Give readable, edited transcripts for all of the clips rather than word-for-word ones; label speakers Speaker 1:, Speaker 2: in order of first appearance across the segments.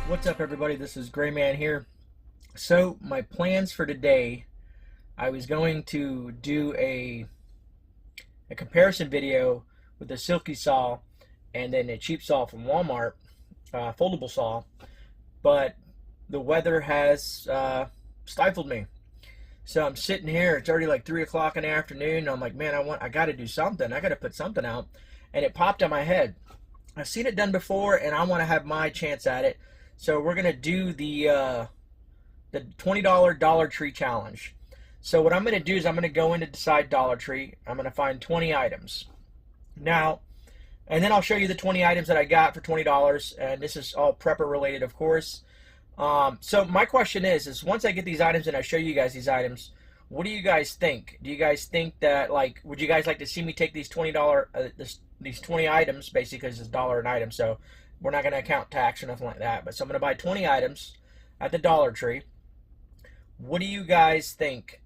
Speaker 1: What's up, everybody? This is GreyMan here. So my plans for today, I was going to do a comparison video with a silky saw and then a cheap saw from Walmart, foldable saw, but the weather has stifled me. So I'm sitting here, it's already like 3 o'clock in the afternoon, and I'm like, man, I got to do something. I got to put something out. And it popped in my head. I've seen it done before, and I want to have my chance at it. So we're gonna do the $20 Dollar Tree challenge. So what I'm gonna do is I'm gonna go into Decide Dollar Tree. I'm gonna find 20 items. Now, and then I'll show you the 20 items that I got for $20. And this is all prepper related, of course. So my question is once I get these items and I show you guys these items, what do you guys think? Do you guys think that, like, would you guys like to see me take these these 20 items, basically because it's $1 an item, so we're not going to account tax or nothing like that. But so I'm going to buy 20 items at the Dollar Tree. What do you guys think?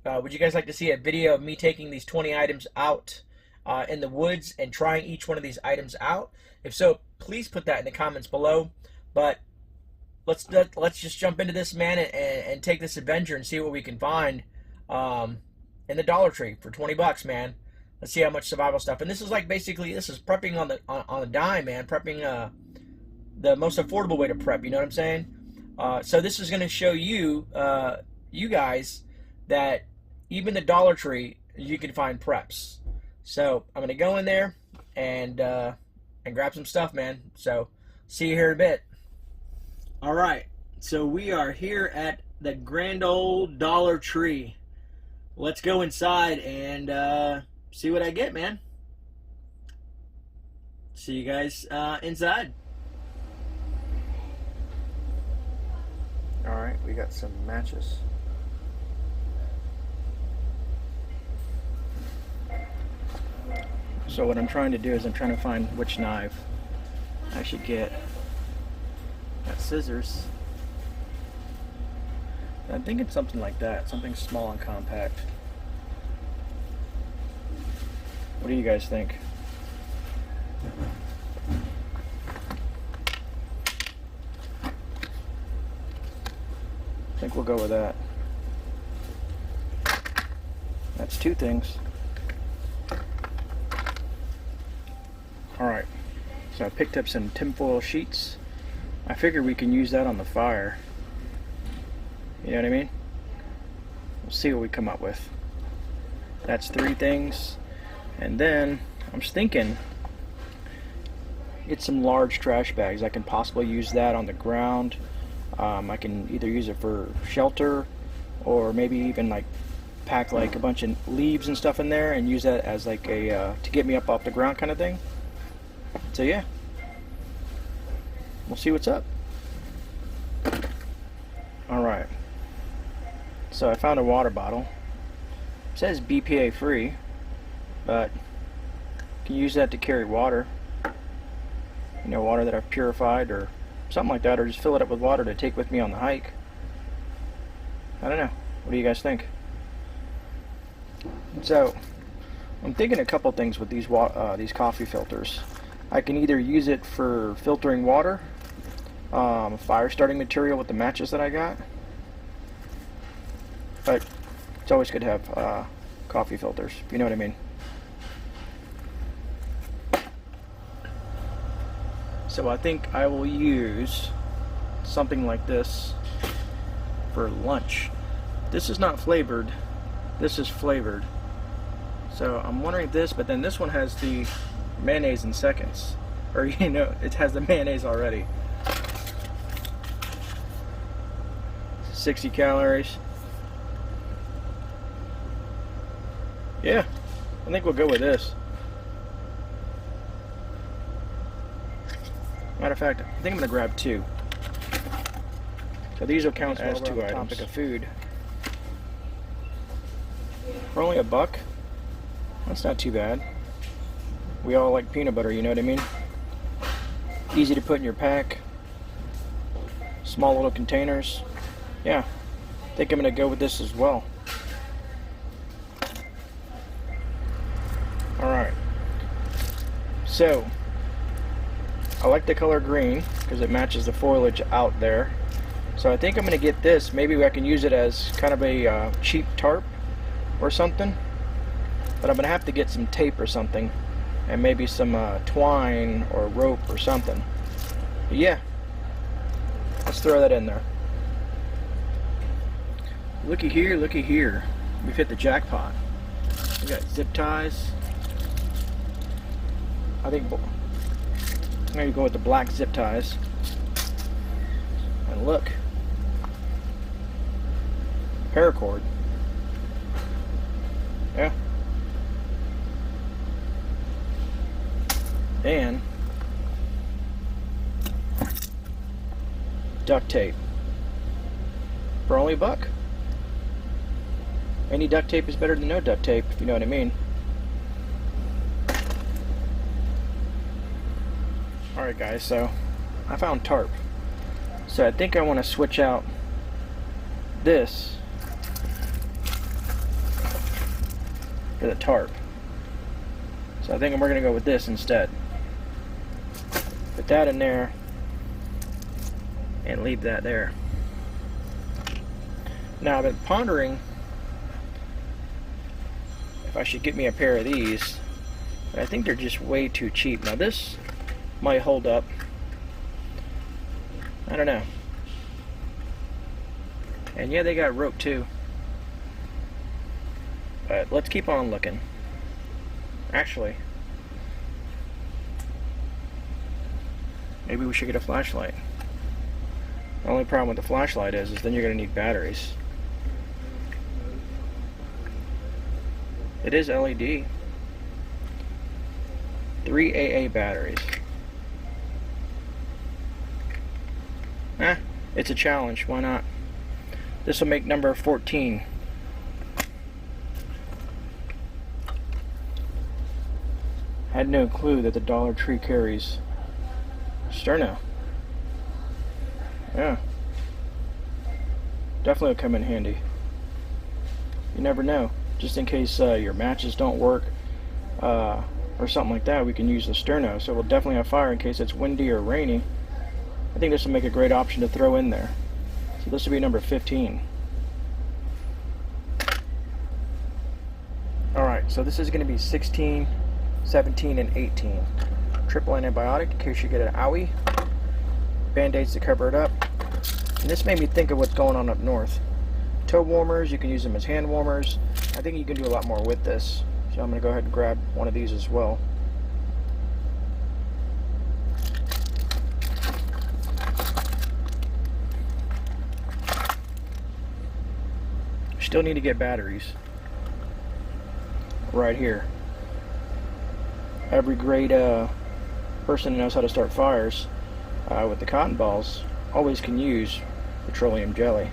Speaker 1: Would you guys like to see a video of me taking these 20 items out in the woods and trying each one of these items out? If so, please put that in the comments below. But let's just jump into this, man, and take this adventure and see what we can find in the Dollar Tree for 20 bucks, man. Let's see how much survival stuff. And this is like basically, this is prepping on the dime, man. Prepping the most affordable way to prep. You know what I'm saying? So this is going to show you, you guys, that even the Dollar Tree you can find preps. So I'm going to go in there and grab some stuff, man. So see you here in a bit. All right. So we are here at the grand old Dollar Tree. Let's go inside and see what I get, man. See you guys inside. All right, we got some matches. So what I'm trying to do is I'm trying to find which knife I should get. Got scissors. I'm thinking something like that, something small and compact. What do you guys think? I think we'll go with that. That's two things. Alright, so I picked up some tinfoil sheets. I figure we can use that on the fire. You know what I mean? We'll see what we come up with. That's three things. And then I'm just thinking, get some large trash bags. I can possibly use that on the ground. I can either use it for shelter, or maybe even like pack like a bunch of leaves and stuff in there and use that as like a to get me up off the ground kind of thing. So yeah, we'll see what's up. All right. So I found a water bottle. It says BPA free, but you can use that to carry water. You know, water that I've purified or something like that, or just fill it up with water to take with me on the hike. I don't know. What do you guys think? So I'm thinking a couple things with these coffee filters. I can either use it for filtering water, fire starting material with the matches that I got, but it's always good to have coffee filters, if you know what I mean. So I think I will use something like this for lunch. This is not flavored, this is flavored. So I'm wondering this, but then this one has the mayonnaise in seconds. Or, you know, it has the mayonnaise already. 60 calories. Yeah, I think we'll go with this. Matter of fact, I think I'm going to grab two. So these will count as two items. Topic of food. For only $1, that's not too bad. We all like peanut butter, you know what I mean? Easy to put in your pack. Small little containers. Yeah, I think I'm going to go with this as well. Alright. So, I like the color green because it matches the foliage out there. So I think I'm going to get this. Maybe I can use it as kind of a cheap tarp or something. But I'm going to have to get some tape or something. And maybe some twine or rope or something. But yeah. Let's throw that in there. Looky here, looky here. We've hit the jackpot. We got zip ties. I think I'm going to go with the black zip ties. And look. Paracord. Yeah. And duct tape. For only $1. Any duct tape is better than no duct tape, if you know what I mean. Alright guys, so I found tarp. So I think I want to switch out this for the tarp. So I think we're going to go with this instead. Put that in there and leave that there. Now I've been pondering if I should get me a pair of these, but I think they're just way too cheap. Now this might hold up. I don't know. And yeah, they got rope too. But let's keep on looking. Actually, maybe we should get a flashlight. The only problem with the flashlight is then you're going to need batteries. It is LED. 3 AA batteries. It's a challenge. Why not? This will make number 14. Had no clue that the Dollar Tree carries sterno. Yeah. Definitely will come in handy. You never know. Just in case your matches don't work or something like that, we can use the sterno. So we'll definitely have fire in case it's windy or rainy. I think this will make a great option to throw in there. So this will be number 15. Alright, so this is going to be 16, 17, and 18. Triple antibiotic in case you get an owie. Band-aids to cover it up. And this made me think of what's going on up north. Toe warmers, you can use them as hand warmers. I think you can do a lot more with this. So I'm going to go ahead and grab one of these as well. Still need to get batteries. Right here. Every great person who knows how to start fires with the cotton balls always can use petroleum jelly.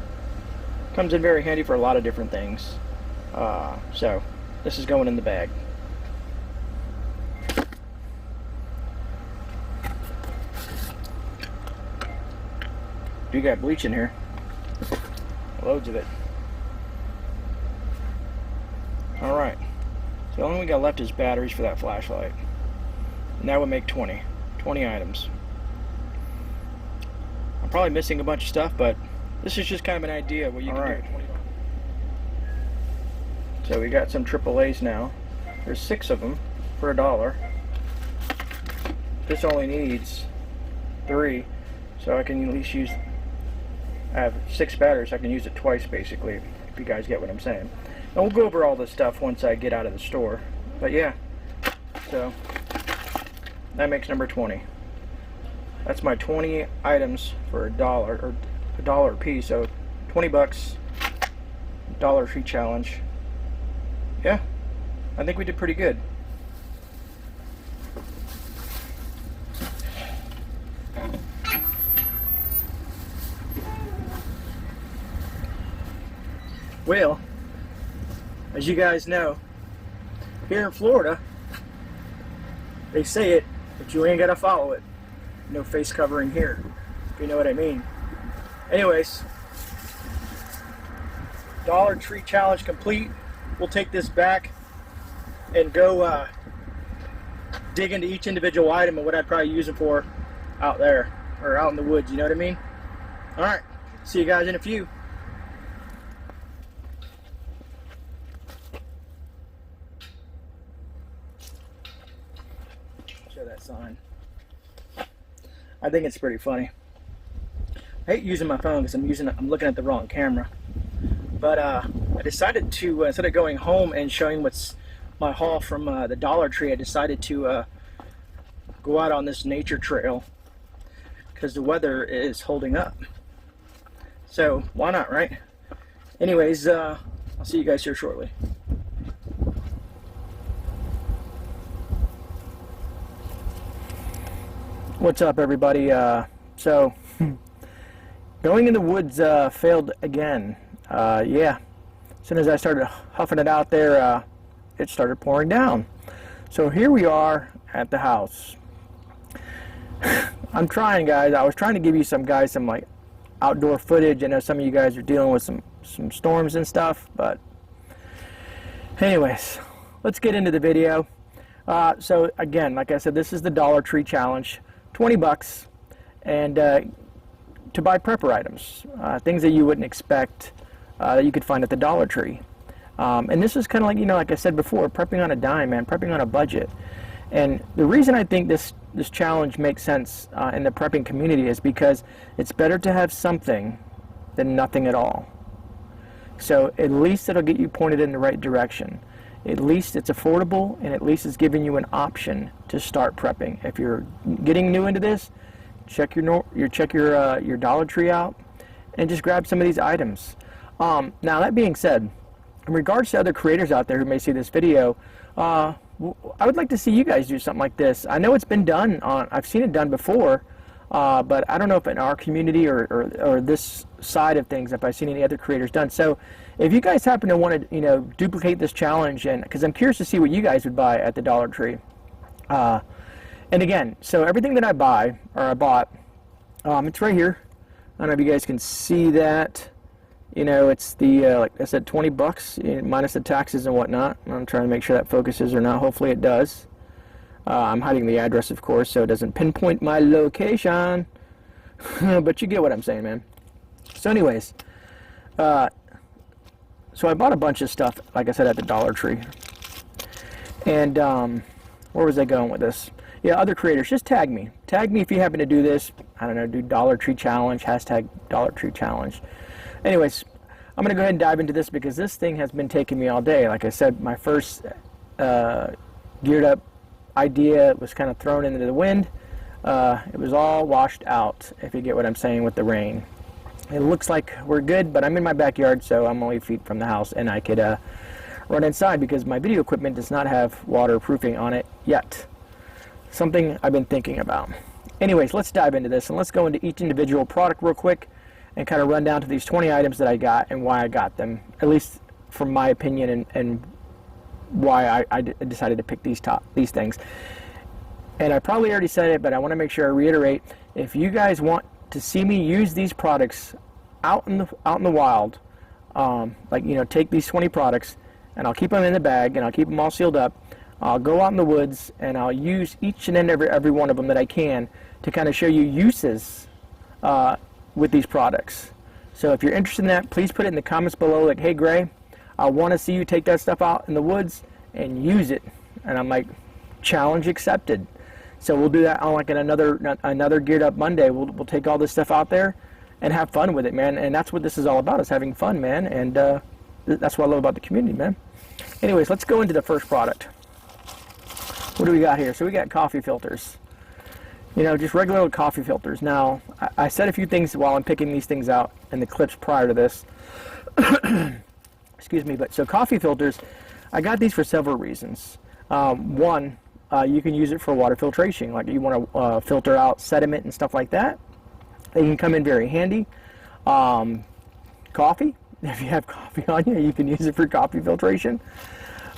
Speaker 1: Comes in very handy for a lot of different things. So this is going in the bag. You got bleach in here. Loads of it. Alright. So the only thing we got left is batteries for that flashlight. And that would make 20. 20 items. I'm probably missing a bunch of stuff, but this is just kind of an idea of what you can do with 20 bucks. So we got some AAAs now. There's 6 of them for $1. This only needs 3, so I can at least use. I have 6 batteries. I can use it twice, basically, if you guys get what I'm saying. And we'll go over all this stuff once I get out of the store. But yeah, so that makes number 20. That's my 20 items for $1 or $1 a piece. So 20 bucks. Dollar Tree challenge. Yeah, I think we did pretty good. Well, as you guys know, here in Florida, they say it, but you ain't gotta follow it. No face covering here, if you know what I mean. Anyways, Dollar Tree challenge complete. We'll take this back and go dig into each individual item and what I'd probably use it for out there, or out in the woods, you know what I mean? All right, see you guys in a few. Show that sign. I think it's pretty funny. I hate using my phone because I'm looking at the wrong camera. But I decided to, instead of going home and showing what's my haul from the Dollar Tree, I decided to go out on this nature trail because the weather is holding up. So why not, right? Anyways, I'll see you guys here shortly. What's up, everybody? So going in the woods failed again. Yeah, as soon as I started huffing it out there, it started pouring down. So here we are at the house. I'm trying, guys. I was trying to give you some like outdoor footage. I know some of you guys are dealing with some storms and stuff, but anyways, let's get into the video. So again, like I said, this is the Dollar Tree challenge, 20 bucks, and to buy prepper items, things that you wouldn't expect that you could find at the Dollar Tree. And this is kind of like, like I said before, prepping on a dime, man, prepping on a budget. And the reason I think this challenge makes sense in the prepping community is because it's better to have something than nothing at all. So at least it'll get you pointed in the right direction. At least it's affordable, and at least it's giving you an option to start prepping. If you're getting new into this, check your Dollar Tree out and just grab some of these items. Now that being said, in regards to other creators out there who may see this video, I would like to see you guys do something like this. I know it's been done I've seen it done before, but I don't know if in our community or this side of things if I've seen any other creators done. So if you guys happen to want to duplicate this challenge, and because I'm curious to see what you guys would buy at the Dollar Tree. And again, so everything that I bought, it's right here. I don't know if you guys can see that. It's the, like I said, 20 bucks minus the taxes and whatnot. I'm trying to make sure that focuses or not. Hopefully it does. I'm hiding the address, of course, so it doesn't pinpoint my location. But you get what I'm saying, man. So anyways, so I bought a bunch of stuff, like I said, at the Dollar Tree. And where was I going with this? Yeah, other creators, just tag me. Tag me if you happen to do this. I don't know, do Dollar Tree Challenge, hashtag Dollar Tree Challenge. Anyways, I'm going to go ahead and dive into this because this thing has been taking me all day. Like I said, my first geared up idea was kind of thrown into the wind. It was all washed out, if you get what I'm saying, with the rain. It looks like we're good, but I'm in my backyard, so I'm only feet from the house, and I could run inside because my video equipment does not have waterproofing on it yet. Something I've been thinking about. Anyways, let's dive into this, and let's go into each individual product real quick and kind of run down to these 20 items that I got and why I got them, at least from my opinion, and why I decided to pick these things. And I probably already said it, but I want to make sure I reiterate, if you guys want to see me use these products out in the wild, take these 20 products and I'll keep them in the bag and I'll keep them all sealed up. I'll go out in the woods and I'll use each and every one of them that I can to kind of show you uses with these products. So if you're interested in that, please put it in the comments below, like, hey Gray, I want to see you take that stuff out in the woods and use it. And I'm like, challenge accepted. So we'll do that on like another Geared Up Monday. We'll take all this stuff out there and have fun with it, man. And that's what this is all about, is having fun, man. And that's what I love about the community, man. Anyways, let's go into the first product. What do we got here? So we got coffee filters. Just regular old coffee filters. Now, I said a few things while I'm picking these things out in the clips prior to this. Excuse me, but so coffee filters, I got these for several reasons. One, you can use it for water filtration, like you want to filter out sediment and stuff like that. They can come in very handy. Coffee, if you have coffee on you can use it for coffee filtration.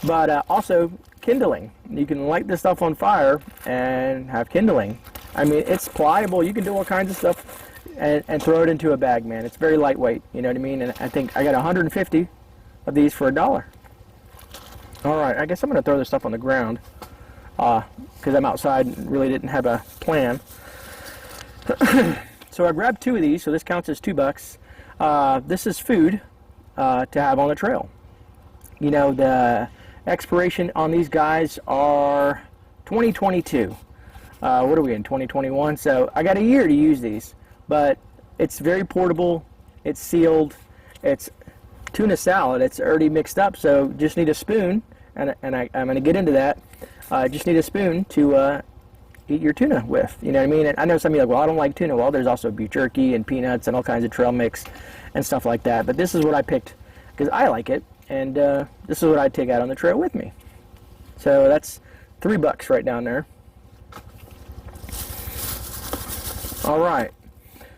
Speaker 1: But also kindling. You can light this stuff on fire and have kindling. I mean, it's pliable. You can do all kinds of stuff and throw it into a bag, man. It's very lightweight, you know what I mean? And I think I got 150 of these for $1. All right, I guess I'm going to throw this stuff on the ground because I'm outside and really didn't have a plan. So I grabbed 2 of these, so this counts as $2. This is food to have on the trail. You know, the expiration on these guys are 2022. What are we in, 2021? So I got a year to use these, but it's very portable, it's sealed, it's tuna salad, it's already mixed up, so just need a spoon, and I'm going to get into that. Just need a spoon to eat your tuna with, you know what I mean? And I know some of you are like, well, I don't like tuna. Well, there's also beef jerky and peanuts and all kinds of trail mix and stuff like that, but this is what I picked because I like it, and this is what I'd take out on the trail with me. So that's $3 right down there. All right,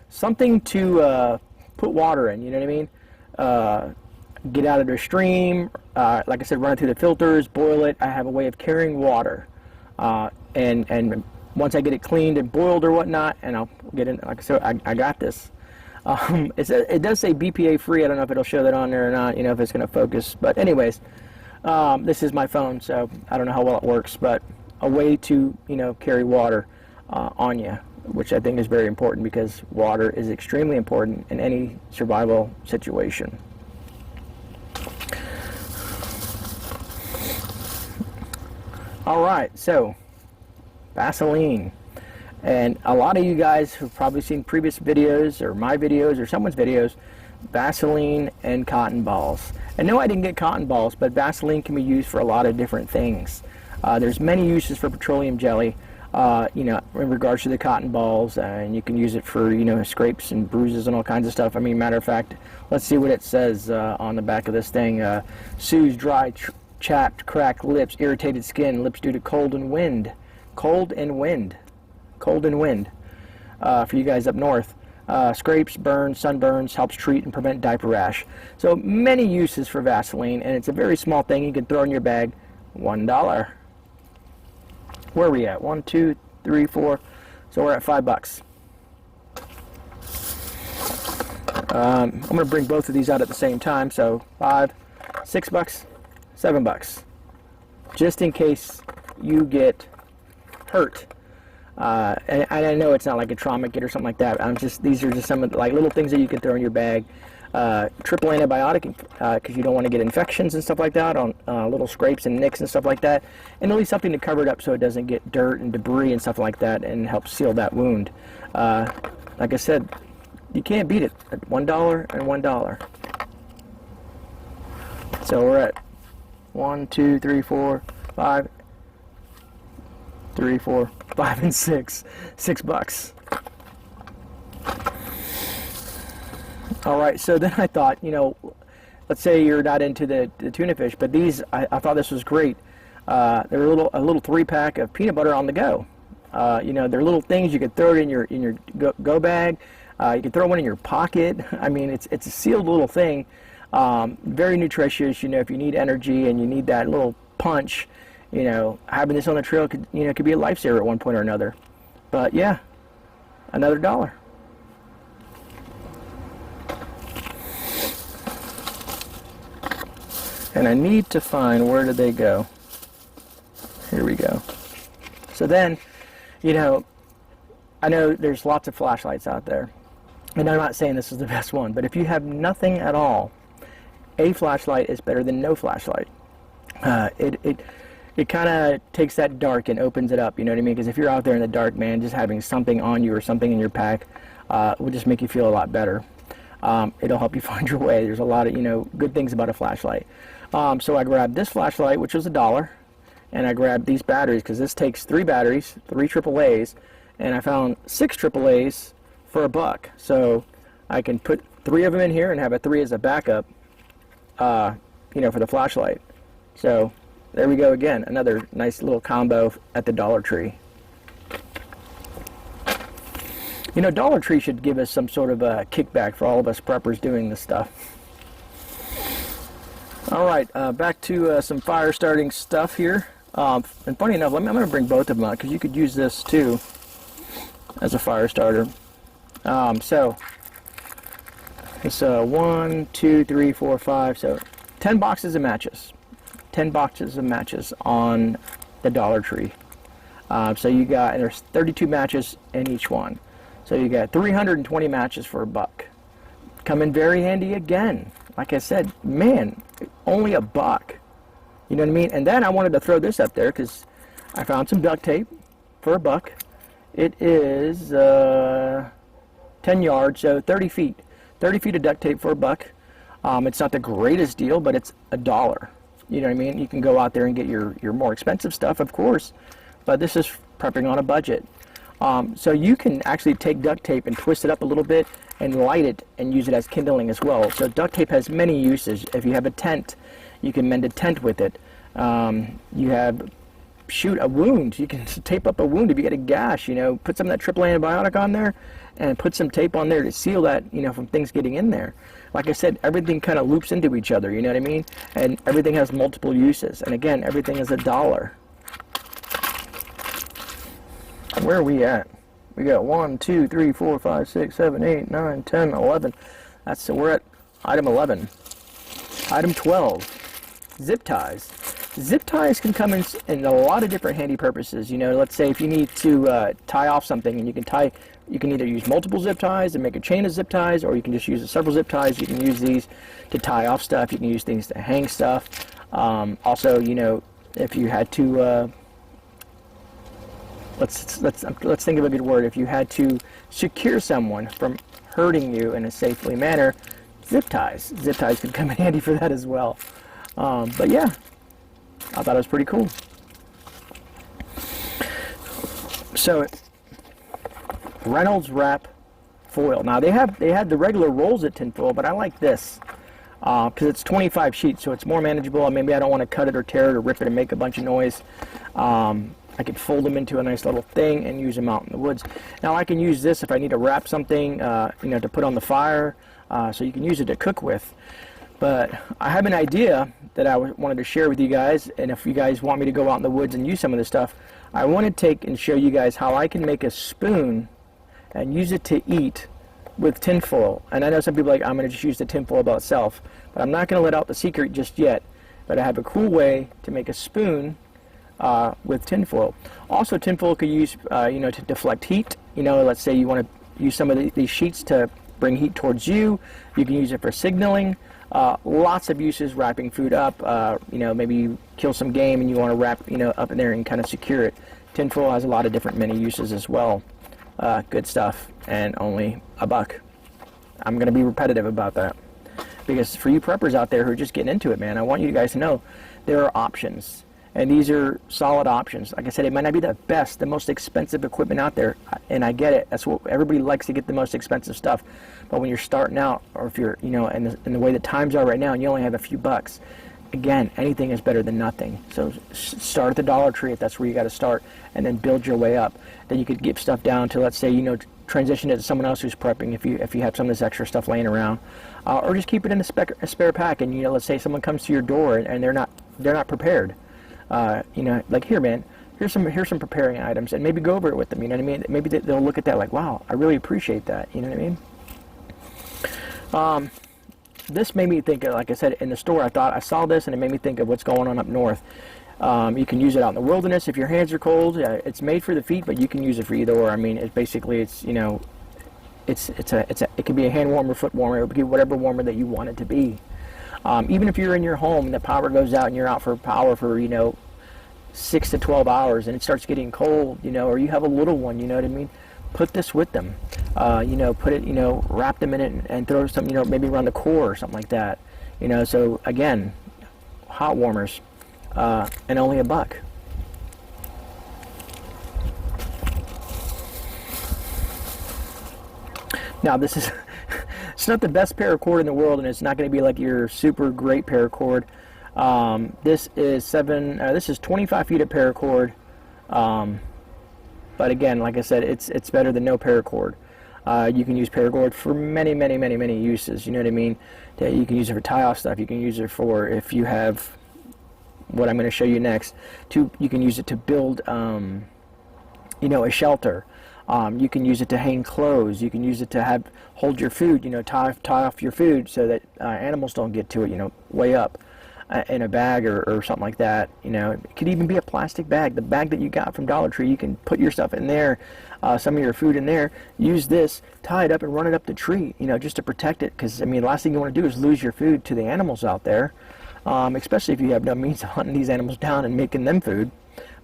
Speaker 1: something to put water in, you know what I mean? Get out of the stream, like I said, run it through the filters, boil it. I have a way of carrying water, and once I get it cleaned and boiled or whatnot, and I'll get in, like I said, I got this. It does say BPA free. I don't know if it'll show that on there or not, you know, if it's going to focus. But anyways, this is my phone, so I don't know how well it works, but a way to, you know, carry water on you, which I think is very important because water is extremely important in any survival situation. All right, so Vaseline. And a lot of you guys who've probably seen previous videos or my videos or someone's videos, Vaseline and cotton balls. And no, I didn't get cotton balls, but Vaseline can be used for a lot of different things. There's many uses for petroleum jelly, you know, in regards to the cotton balls, and you can use it for, you know, scrapes and bruises and all kinds of stuff. I mean, matter of fact, let's see what it says on the back of this thing. Soothes dry, chapped, cracked lips, irritated skin, lips due to cold and wind. Cold and wind. Cold and wind. For you guys up north. Scrapes, burns, sunburns, helps treat and prevent diaper rash. So many uses for Vaseline, and it's a very small thing you can throw in your bag. $1. Where are we at? 1, 2, 3, 4. So we're at $5. I'm going to bring both of these out at the same time. So $5, $6, $7, just in case you get hurt. And I know it's not like a trauma kit or something like that. These are just some of the, like, little things that you can throw in your bag. Triple antibiotic, because you don't want to get infections and stuff like that on little scrapes and nicks and stuff like that. And at least something to cover it up so it doesn't get dirt and debris and stuff like that, and help seal that wound. Like I said, you can't beat it at $1 and $1. So we're at 1, 2, 3, 4, 5, 3, 4, 5, and 6. $6. All right, so then I thought, you know, let's say you're not into the tuna fish, but these, I thought this was great. They're a little 3-pack of peanut butter on the go. You know, they're little things you could throw it in your go bag. You can throw one in your pocket. I mean, it's a sealed little thing. Very nutritious. You know, if you need energy and you need that little punch, you know, having this on the trail could be a lifesaver at one point or another. But yeah, another $1. And I need to find, where did they go? Here we go. So then, you know, I know there's lots of flashlights out there, and I'm not saying this is the best one, but if you have nothing at all, a flashlight is better than no flashlight. It kind of takes that dark and opens it up, you know what I mean? Because if you're out there in the dark, man, just having something on you or something in your pack will just make you feel a lot better. It'll help you find your way. There's a lot of, you know, good things about a flashlight. So I grabbed this flashlight, which was $1, and I grabbed these batteries because this takes 3 batteries, 3 AAAs, and I found 6 AAAs for $1. So I can put 3 of them in here and have a 3 as a backup, you know, for the flashlight. So there we go again, another nice little combo at the Dollar Tree. You know, Dollar Tree should give us some sort of a kickback for all of us preppers doing this stuff. All right, back to some fire starting stuff here. And funny enough, I'm going to bring both of them out because you could use this too as a fire starter. So it's 1, 2, 3, 4, 5. So 10 boxes of matches. 10 boxes of matches on the Dollar Tree. So you got, and there's 32 matches in each one. So you got 320 matches for $1. Come in very handy again. Like I said, man, only $1. You know what I mean? And then I wanted to throw this up there because I found some duct tape for $1. It is 10 yards, so 30 feet. 30 feet of duct tape for $1. It's not the greatest deal, but it's $1. You know what I mean? You can go out there and get your more expensive stuff, of course, but this is prepping on a budget. So you can actually take duct tape and twist it up a little bit and light it and use it as kindling as well. So duct tape has many uses. If you have a tent, you can mend a tent with it. You have shoot a wound. You can tape up a wound if you get a gash. You know, put some of that triple antibiotic on there and put some tape on there to seal that, you know, from things getting in there. Like I said, everything kind of loops into each other, you know what I mean? And everything has multiple uses. And again, everything is $1. Where are we at? We got 1, 2, 3, 4, 5, 6, 7, 8, 9, 10, 11. So we're at item 11. Item 12, zip ties. Zip ties can come in a lot of different handy purposes. You know, let's say if you need to tie off something, and you can either use multiple zip ties and make a chain of zip ties, or you can just use several zip ties. You can use these to tie off stuff. You can use things to hang stuff. Also, you know, if you had to, let's think of a good word. If you had to secure someone from hurting you in a safely manner, zip ties. Zip ties could come in handy for that as well. But yeah, I thought it was pretty cool. So Reynolds wrap foil. Now they had the regular rolls at tinfoil, but I like this because it's 25 sheets, so it's more manageable. Maybe I don't want to cut it or tear it or rip it and make a bunch of noise. I could fold them into a nice little thing and use them out in the woods. Now I can use this if I need to wrap something, you know, to put on the fire, so you can use it to cook with. But I have an idea that I wanted to share with you guys, and if you guys want me to go out in the woods and use some of this stuff, I want to take and show you guys how I can make a spoon and use it to eat with tinfoil. And I know some people are like, I'm going to just use the tinfoil by itself, but I'm not going to let out the secret just yet. But I have a cool way to make a spoon with tinfoil. Also, tinfoil could use, you know, to deflect heat. You know, let's say you want to use some of these sheets to bring heat towards you. You can use it for signaling. Lots of uses, wrapping food up. You know, maybe you kill some game and you want to wrap, you know, up in there and kind of secure it. Tinfoil has a lot of different many uses as well. Good stuff, and only $1. I'm going to be repetitive about that, because for you preppers out there who are just getting into it, man, I want you guys to know there are options, and these are solid options. Like I said, it might not be the best, the most expensive equipment out there, and I get it. That's what everybody likes, to get the most expensive stuff. But when you're starting out, or if you're, you know, in the way the times are right now, and you only have a few bucks, again, anything is better than nothing. So start at the Dollar Tree if that's where you got to start, and then build your way up. Then you could get stuff down to, let's say, you know, transition it to someone else who's prepping if you have some of this extra stuff laying around, or just keep it in a spare pack. And, you know, let's say someone comes to your door and they're not prepared. You know, like, here, man, here's some preparing items, and maybe go over it with them. You know what I mean? Maybe they'll look at that like, wow, I really appreciate that. You know what I mean? This made me think of, like I said, in the store, I saw this and it made me think of what's going on up north. You can use it out in the wilderness if your hands are cold. It's made for the feet, but you can use it for either or. I mean, it's you know, it can be a hand warmer, foot warmer, it can be whatever warmer that you want it to be. Even if you're in your home and the power goes out and you're out for power for, you know, 6 to 12 hours and it starts getting cold, you know, or you have a little one, you know what I mean? Put this with them. You know, put it, you know, wrap them in it and throw some, you know, maybe around the core or something like that. You know, so again, hot warmers, and only $1. Now this is, it's not the best paracord in the world, and it's not going to be like your super great paracord. This is 25 feet of paracord. But again, like I said, it's better than no paracord. You can use paracord for many uses. You know what I mean? You can use it for tie-off stuff. You can use it for, if you have what I'm going to show you next. You can use it to build, you know, a shelter. You can use it to hang clothes. You can use it to hold your food. You know, tie off your food so that animals don't get to it. You know, way up. in a bag or something like that. You know, it could even be a plastic bag. The bag that you got from Dollar Tree, you can put your stuff in there, some of your food in there. Use this, tie it up, and run it up the tree. You know, just to protect it. Because I mean, the last thing you want to do is lose your food to the animals out there, especially if you have no means of hunting these animals down and making them food.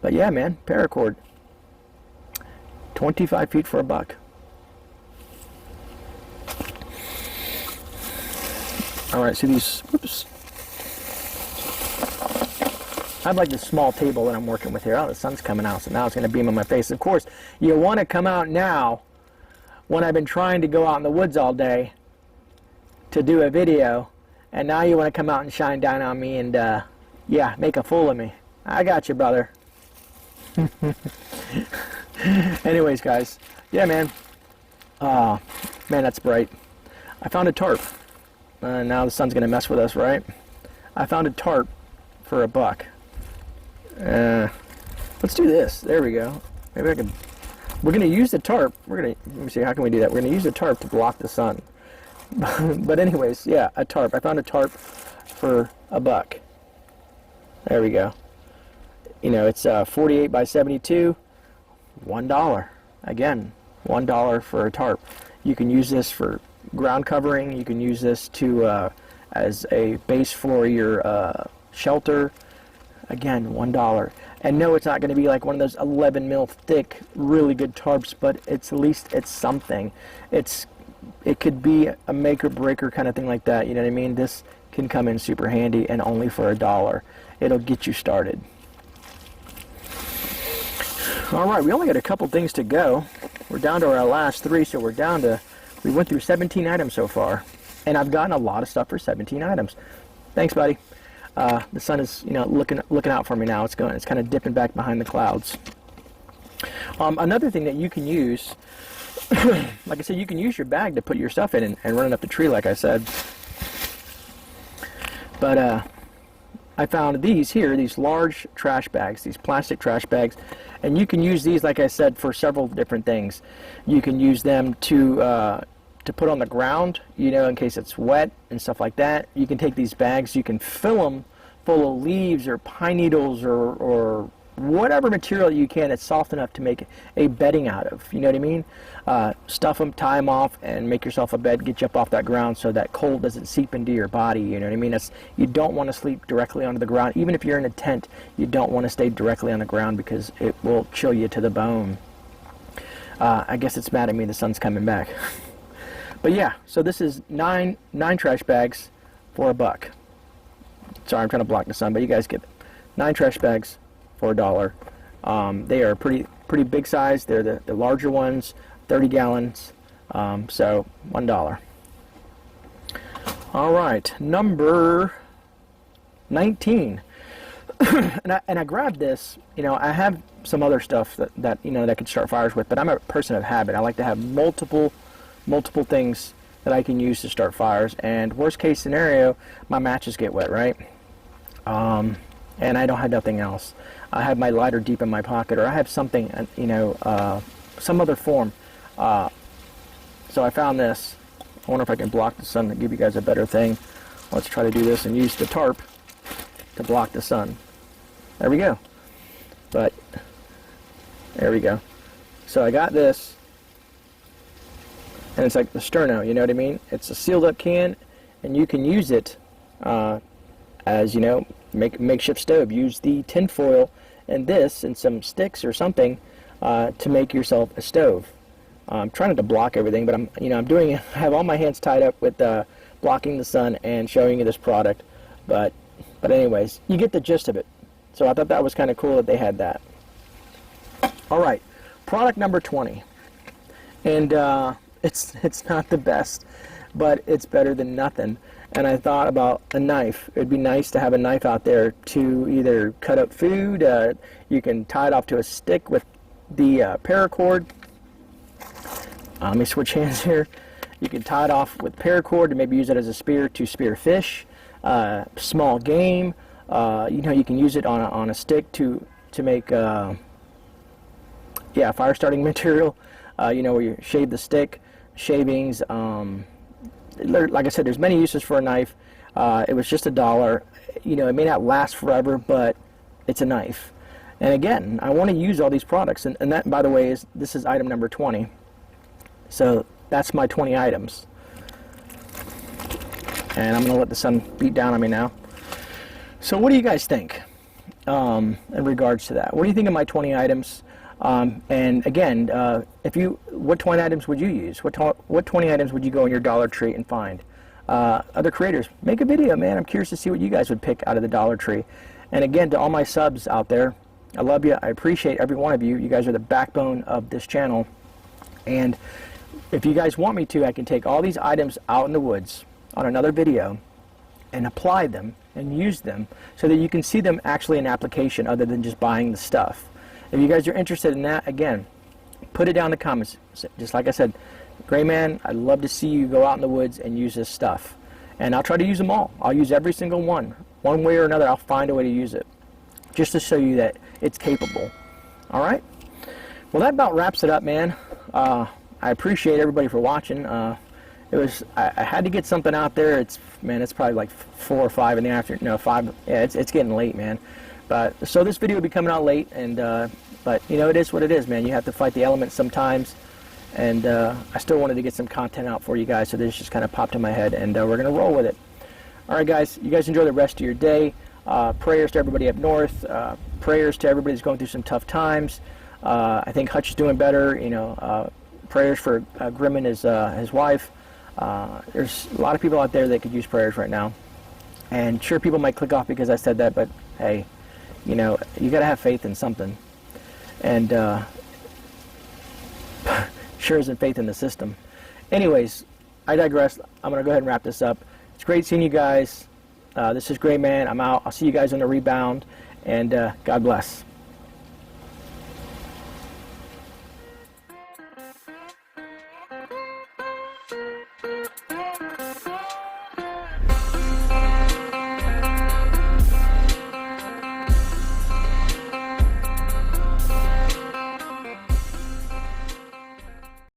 Speaker 1: But yeah, man, paracord, 25 feet for $1. All right, so these, whoops. I have like this small table that I'm working with here. Oh, the sun's coming out, so now it's going to beam on my face. Of course, you want to come out now when I've been trying to go out in the woods all day to do a video, and now you want to come out and shine down on me and, yeah, make a fool of me. I got you, brother. Anyways, guys, yeah, man. Man, that's bright. I found a tarp. Now the sun's going to mess with us, right? I found a tarp for $1. Let's do this. There we go. Maybe I can. We're going to use the tarp. Let me see, how can we do that? We're going to use the tarp to block the sun. But anyways, yeah, a tarp. I found a tarp for $1. There we go. You know, it's 48 by 72, $1. Again, $1 for a tarp. You can use this for ground covering. You can use this to as a base for your shelter. Again, $1. And no, it's not going to be like one of those 11 mil thick, really good tarps, but at least it's something. It could be a make or breaker kind of thing like that. You know what I mean? This can come in super handy, and only for $1. It'll get you started. All right, we only got a couple things to go. We're down to our last 3, so we went through 17 items so far, and I've gotten a lot of stuff for 17 items. Thanks, buddy. The sun is, you know, looking out for me now. It's kind of dipping back behind the clouds. Another thing that you can use, like I said, you can use your bag to put your stuff in and run it up the tree, like I said. But I found these here, these large trash bags, these plastic trash bags, and you can use these, like I said, for several different things. You can use them to put on the ground, you know, in case it's wet and stuff like that. You can take these bags, you can fill them full of leaves or pine needles or whatever material you can that's soft enough to make a bedding out of. You know what I mean? Stuff them, tie them off, and make yourself a bed, get you up off that ground so that cold doesn't seep into your body. You know what I mean? You don't want to sleep directly onto the ground. Even if you're in a tent, you don't want to stay directly on the ground because it will chill you to the bone. I guess it's mad at me, the sun's coming back. But yeah, so this is nine trash bags for $1. Sorry, I'm trying to block the sun, but you guys get it. 9 trash bags for $1. They are pretty big size. They're the larger ones, 30 gallons. So $1. All right, number 19. and I grabbed this. You know, I have some other stuff that you know that I could start fires with, but I'm a person of habit. I like to have multiple things that I can use to start fires, and worst case scenario, my matches get wet, right? And I don't have nothing else. I have my lighter deep in my pocket, or I have something, you know, some other form. So I found this. I wonder if I can block the sun to give you guys a better thing. Let's try to do this and use the tarp to block the sun. There we go. But there we go. So I got this. And it's like the sterno, you know what I mean? It's a sealed up can, and you can use it as, you know, make a makeshift stove. Use the tin foil and this and some sticks or something to make yourself a stove. I'm trying to block everything, but I have all my hands tied up with blocking the sun and showing you this product. But anyways, you get the gist of it. So I thought that was kind of cool that they had that. All right, product number 20, and it's not the best, but it's better than nothing. And I thought about a knife. It'd be nice to have a knife out there to either cut up food. You can tie it off to a stick with the paracord. Let me switch hands here. You can tie it off with paracord and maybe use it as a spear to spear fish, small game. You know, you can use it on a stick to make fire starting material. You know, where you shave the stick, shavings. Like I said, there's many uses for a knife. It was just $1. You know, it may not last forever, but it's a knife. And again, I want to use all these products, and that, by the way, this is item number 20. So that's my 20 items. And I'm going to let the sun beat down on me now. So what do you guys think in regards to that? What do you think of my 20 items? And again, what 20 items would you use? What 20 items would you go in your Dollar Tree and find? Other creators, make a video, man. I'm curious to see what you guys would pick out of the Dollar Tree. And again, to all my subs out there, I love you. I appreciate every one of you. You guys are the backbone of this channel. And if you guys want me to, I can take all these items out in the woods on another video and apply them and use them so that you can see them actually in application other than just buying the stuff. If you guys are interested in that, again, put it down in the comments. Just like I said, GreyMan, I'd love to see you go out in the woods and use this stuff. And I'll try to use them all. I'll use every single one. One way or another, I'll find a way to use it, just to show you that it's capable. All right? Well, that about wraps it up, man. I appreciate everybody for watching. I had to get something out there. It's probably like 4 or 5 in the afternoon. No, 5. Yeah, it's getting late, man. But so this video will be coming out late, and but you know, it is what it is, man. You have to fight the elements sometimes. And I still wanted to get some content out for you guys, so this just kind of popped in my head, and we're gonna roll with it. All right, guys. You guys enjoy the rest of your day. Prayers to everybody up north. Prayers to everybody that's going through some tough times. I think Hutch is doing better. You know, prayers for Grim and his wife. There's a lot of people out there that could use prayers right now. And sure, people might click off because I said that, but hey, you know, you got to have faith in something. And sure isn't faith in the system. Anyways, I digress. I'm going to go ahead and wrap this up. It's great seeing you guys. This is GreyMan. I'm out. I'll see you guys on the rebound. And God bless.